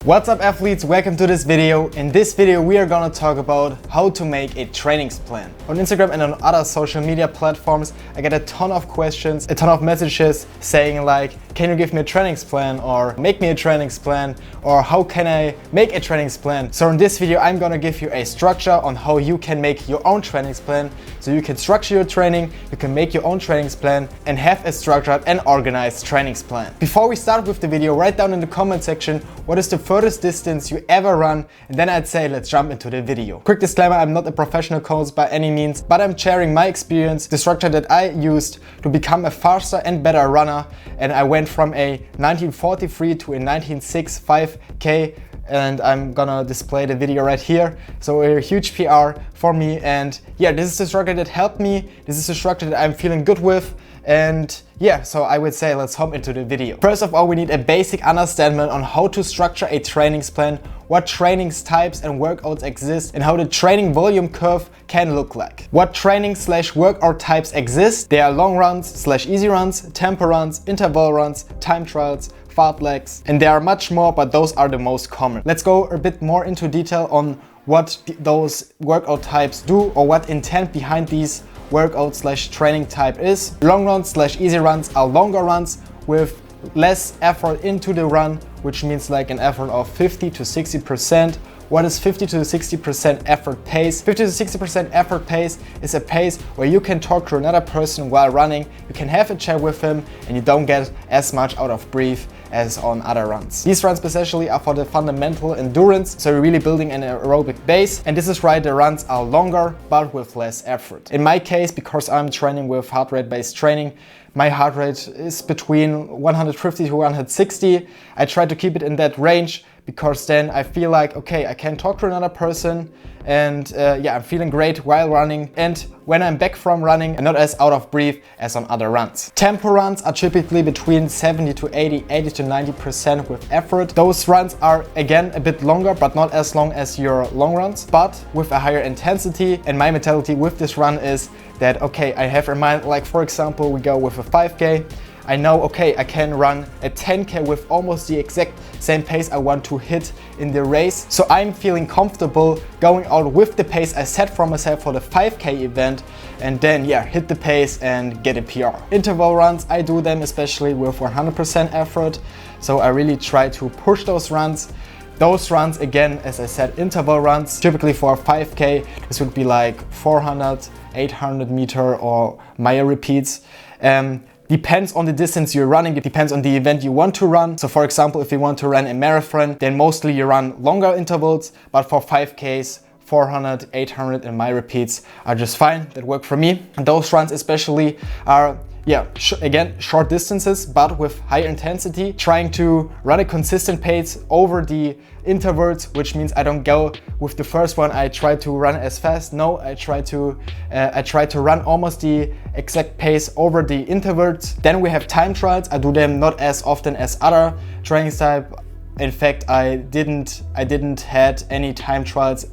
What's up athletes, welcome to this video. In this video we are gonna talk about how to make a training plan. On Instagram and on other social media platforms I get a ton of questions, a ton of messages saying like, can you give me a training plan, or make me a training plan, or how can I make a training plan? So in this video I'm gonna give you a structure on how you can make your own training plan, so you can structure your training, you can make your own training plan and have a structured and organized training plan. Before we start with the video, write down in the comment section what is the furthest distance you ever run, and then I'd say let's jump into the video. Quick disclaimer, I'm not a professional coach by any means, but I'm sharing my experience, the structure that I used to become a faster and better runner, and I went from a 1943 to a 1906 5K, and I'm gonna display the video right here. So a huge PR for me, and yeah, this is the structure that helped me, this is the structure that I'm feeling good with. And yeah, so I would say let's hop into the video. First of all, we need a basic understanding on how to structure a training plan, what training types and workouts exist, and how the training volume curve can look like. What training/workout types exist? They are long runs / easy runs, tempo runs, interval runs, time trials, fartleks, and there are much more, but those are the most common. Let's go a bit more into detail on what those workout types do, or what intent behind these workout / training type is. Long runs / easy runs are longer runs with less effort into the run, which means like an effort of 50 to 60%. What is 50 to 60% effort pace? 50 to 60% effort pace is a pace where you can talk to another person while running, you can have a chat with him, and you don't get as much out of breath as on other runs. These runs especially are for the fundamental endurance, so you're really building an aerobic base, and this is why the runs are longer but with less effort. In my case, because I'm training with heart rate based training, my heart rate is between 150 to 160. I try to keep it in that range because then I feel like, okay, I can talk to another person, and yeah, I'm feeling great while running, and when I'm back from running, I'm not as out of breath as on other runs. Tempo runs are typically between 70 to 80 to 90% with effort. Those runs are again a bit longer, but not as long as your long runs, but with a higher intensity. And my mentality with this run is that, okay, I have in mind, like for example, we go with a 5K. I know, okay, I can run a 10K with almost the exact same pace I want to hit in the race. So I'm feeling comfortable going out with the pace I set for myself for the 5K event, and then yeah, hit the pace and get a PR. Interval runs, I do them especially with 100% effort. So I really try to push those runs. Those runs, again, as I said, interval runs, typically for a 5K, this would be like 400, 800 meter or mile repeats. Depends on the distance you're running, it depends on the event you want to run. So for example, if you want to run a marathon, then mostly you run longer intervals, but for 5Ks, 400, 800 and mile repeats are just fine, that work for me. And those runs especially are, yeah, again, short distances, but with high intensity, trying to run a consistent pace over the intervals, which means I don't go with the first one, I try to run as fast. No, I try to run almost the exact pace over the intervals. Then we have time trials. I do them not as often as other training type. In fact, I didn't had any time trials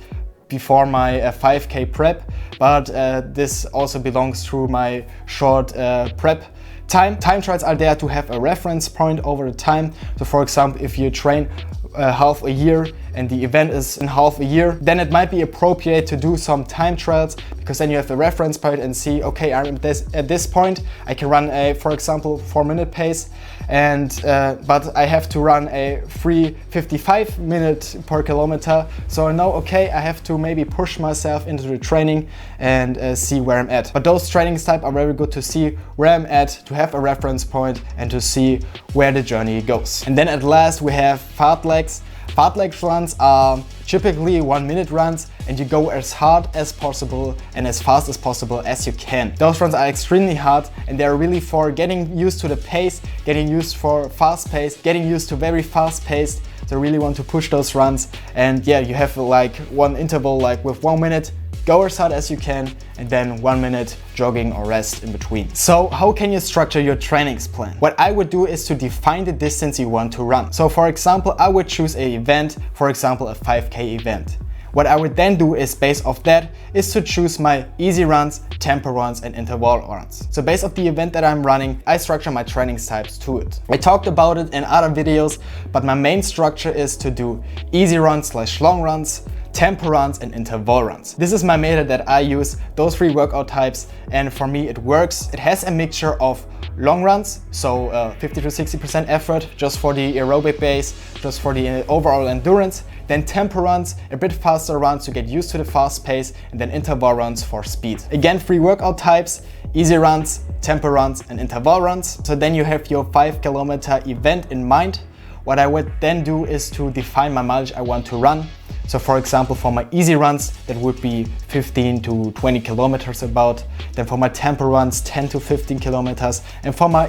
before my 5K prep, but this also belongs to my short prep time. Time trials are there to have a reference point over the time. So for example, if you train half a year and the event is in half a year, then it might be appropriate to do some time trials, because then you have a reference point and see, okay, I'm at this point, I can run a, for example, 4-minute pace, and but I have to run a 3:55 minute per kilometer. So I know, okay, I have to maybe push myself into the training and see where I'm at. But those training types are very good to see where I'm at, to have a reference point and to see where the journey goes. And then at last we have fartleks. Fartlek runs are typically 1-minute runs, and you go as hard as possible and as fast as possible as you can. Those runs are extremely hard, and they're really for getting used to the pace, getting used for fast pace, getting used to very fast paced. So I really want to push those runs, and yeah, you have like one interval like with 1 minute, go as hard as you can, and then 1 minute jogging or rest in between. So how can you structure your training plan? What I would do is to define the distance you want to run. So for example, I would choose an event, for example, a 5K event. What I would then do is, based off that, is to choose my easy runs, tempo runs and interval runs. So based off the event that I'm running, I structure my training types to it. I talked about it in other videos, but my main structure is to do easy runs / long runs, tempo runs and interval runs. This is my method that I use, those 3 workout types, and for me it works. It has a mixture of long runs, so 50 to 60% effort just for the aerobic base, just for the overall endurance, then tempo runs, a bit faster runs to get used to the fast pace, and then interval runs for speed. Again, 3 workout types, easy runs, tempo runs and interval runs. So then you have your 5-kilometer event in mind. What I would then do is to define my mileage I want to run. So for example, for my easy runs, that would be 15 to 20 kilometers about. Then for my tempo runs, 10 to 15 kilometers. And for my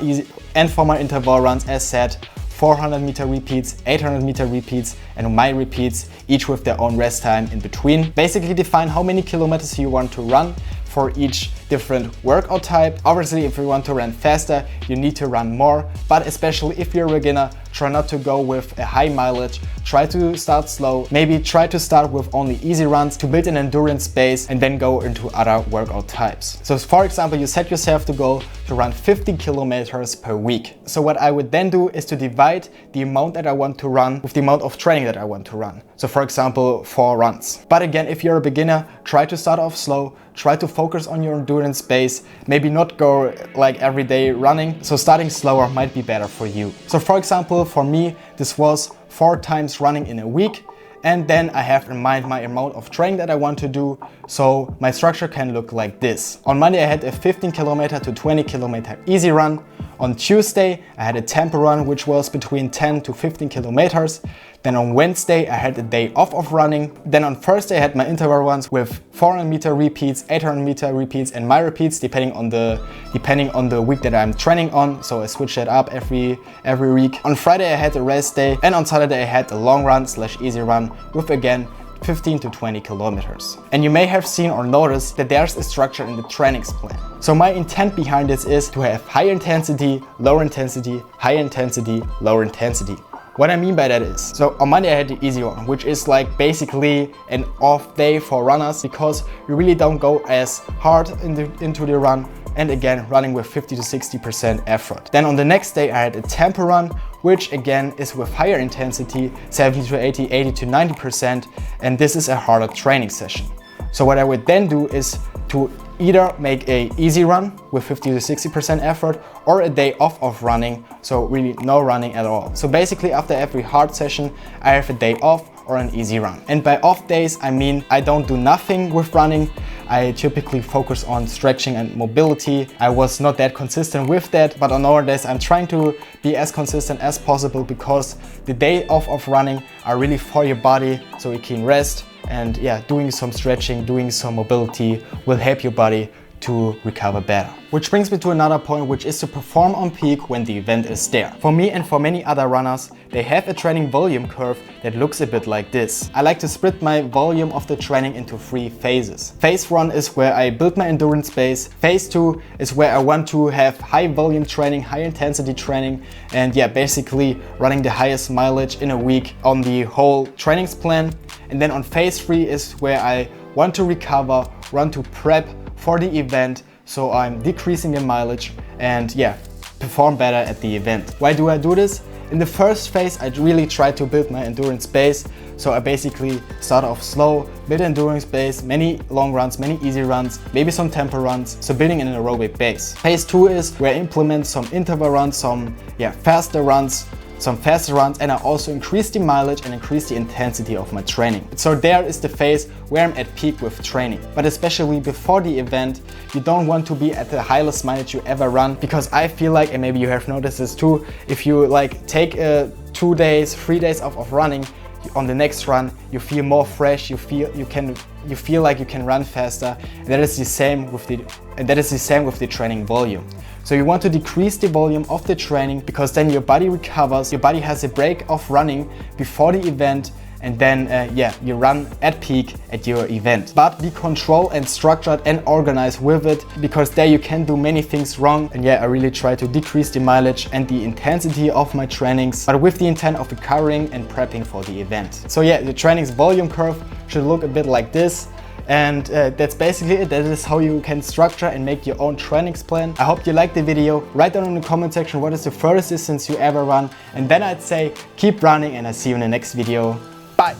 interval runs, as said, 400 meter repeats, 800 meter repeats, and my repeats, each with their own rest time in between. Basically define how many kilometers you want to run for each different workout type. Obviously, if you want to run faster, you need to run more, but especially if you're a beginner, try not to go with a high mileage. Try to start slow. Maybe try to start with only easy runs to build an endurance base and then go into other workout types. So for example, you set yourself the goal to run 50 kilometers per week. So what I would then do is to divide the amount that I want to run with the amount of training that I want to run. So for example, 4 runs. But again, if you're a beginner, try to start off slow. Try to focus on your endurance base, maybe not go like every day running. So starting slower might be better for you. So for example, for me, this was 4 times running in a week. And then I have in mind my amount of training that I want to do. So my structure can look like this. On Monday, I had a 15 kilometer to 20 kilometer easy run. On Tuesday, I had a tempo run, which was between 10 to 15 kilometers. Then on Wednesday, I had a day off of running. Then on Thursday, I had my interval runs with 400 meter repeats, 800 meter repeats, and my repeats depending on the week that I'm training on. So I switch that up every week. On Friday, I had a rest day, and on Saturday, I had a long run / easy run with again 15 to 20 kilometers. And you may have seen or noticed that there's a structure in the trainings plan. So my intent behind this is to have high intensity, lower intensity, high intensity, lower intensity. What I mean by that is, so on Monday I had the easy one, which is like basically an off day for runners because you really don't go as hard into the run, and again running with 50 to 60% effort. Then on the next day I had a tempo run, which again is with higher intensity, 70 to 80, 80 to 90%, and this is a harder training session. So what I would then do is to either make a easy run with 50 to 60% effort or a day off of running, so really no running at all. So basically after every hard session I have a day off or an easy run. And by off days I mean I don't do nothing with running. I typically focus on stretching and mobility. I was not that consistent with that, but on other days I'm trying to be as consistent as possible because the day off of running are really for your body, so you can rest. And yeah, doing some stretching, doing some mobility will help your body to recover better. Which brings me to another point, which is to perform on peak when the event is there. For me and for many other runners, they have a training volume curve that looks a bit like this. I like to split my volume of the training into 3 phases. Phase 1 is where I build my endurance base. Phase 2 is where I want to have high volume training, high intensity training, and yeah, basically running the highest mileage in a week on the whole trainings plan. And then on phase 3 is where I want to recover, run to prep for the event, so I'm decreasing the mileage and yeah, perform better at the event. Why do I do this? In the first phase, I really try to build my endurance base. So I basically start off slow, build endurance base, many long runs, many easy runs, maybe some tempo runs, so building an aerobic base. Phase 2 is where I implement some interval runs, some faster runs, and I also increase the mileage and increase the intensity of my training. So there is the phase where I'm at peak with training. But especially before the event, you don't want to be at the highest mileage you ever run, because I feel like, and maybe you have noticed this too, if you like take 2 days, 3 days off of running, on the next run you feel more fresh, you feel like you can run faster, and that is the same with the training volume. So you want to decrease the volume of the training because then your body recovers, your body has a break of running before the event, and then yeah, you run at peak at your event. But be controlled and structured and organized with it, because there you can do many things wrong. And yeah, I really try to decrease the mileage and the intensity of my trainings, but with the intent of recovering and prepping for the event. So yeah, the training's volume curve should look a bit like this. And that's basically it. That is how you can structure and make your own trainings plan. I hope you liked the video. Write down in the comment section what is the furthest distance you ever run. And then I'd say keep running, and I'll see you in the next video. Bye.